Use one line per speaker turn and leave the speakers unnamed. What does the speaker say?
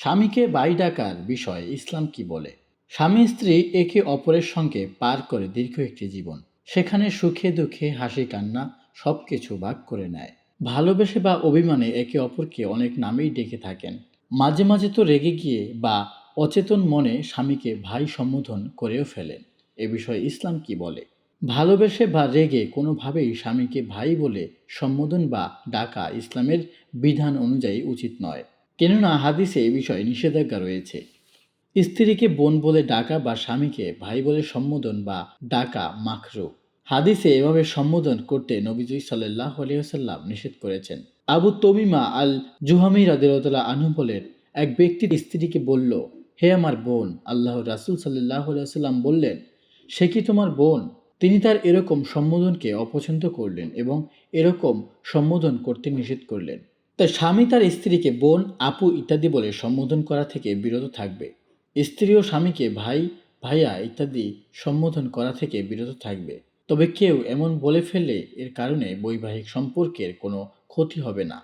স্বামীকে ভাই ডাকার বিষয়ে ইসলাম কি বলে? স্বামী স্ত্রী একে অপরের সঙ্গে পার করে দীর্ঘ একটি জীবন। সেখানে সুখে দুঃখে হাসি কান্না সবকিছু ভাগ করে নেয়। ভালোবেসে বা অভিমানে একে অপরকে অনেক নামেই ডেকে থাকেন। মাঝে মাঝে তো রেগে গিয়ে বা অচেতন মনে স্বামীকে ভাই সম্বোধন করেও ফেলেন। এ বিষয়ে ইসলাম কি বলে? ভালোবেসে বা রেগে কোনোভাবেই স্বামীকে ভাই বলে সম্বোধন বা ডাকা ইসলামের বিধান অনুযায়ী উচিত নয়। কেননা হাদিসে এ বিষয়ে নিষেধাজ্ঞা রয়েছে। স্ত্রীকে বোন বলে ডাকা বা স্বামীকে ভাই বলে সম্বোধন বা ডাকা মাকরুহ। হাদিসে এভাবে সম্বোধন করতে নবীজি সাল্লাল্লাহু আলাইহি ওয়াসাল্লাম নিষেধ করেছেন। আবু তমিমা আল জুহামি রাদিয়াল্লাহু আনহু বলেন, এক ব্যক্তি স্ত্রীকে বলল, হে আমার বোন। আল্লাহর রাসূল সাল্লাল্লাহু আলাইহি ওয়াসাল্লাম বললেন, সে কি তোমার বোন? তিনি তার এরকম সম্বোধনকে অপছন্দ করলেন এবং এরকম সম্বোধন করতে নিষেধ করলেন। তাই স্বামী তার স্ত্রীকে বোন, আপু ইত্যাদি বলে সম্বোধন করা থেকে বিরত থাকবে। স্ত্রী ও স্বামীকে ভাই, ভাইয়া ইত্যাদি সম্বোধন করা থেকে বিরত থাকবে। তবে কেউ এমন বলে ফেললে এর কারণে বৈবাহিক সম্পর্কের কোনো ক্ষতি হবে না।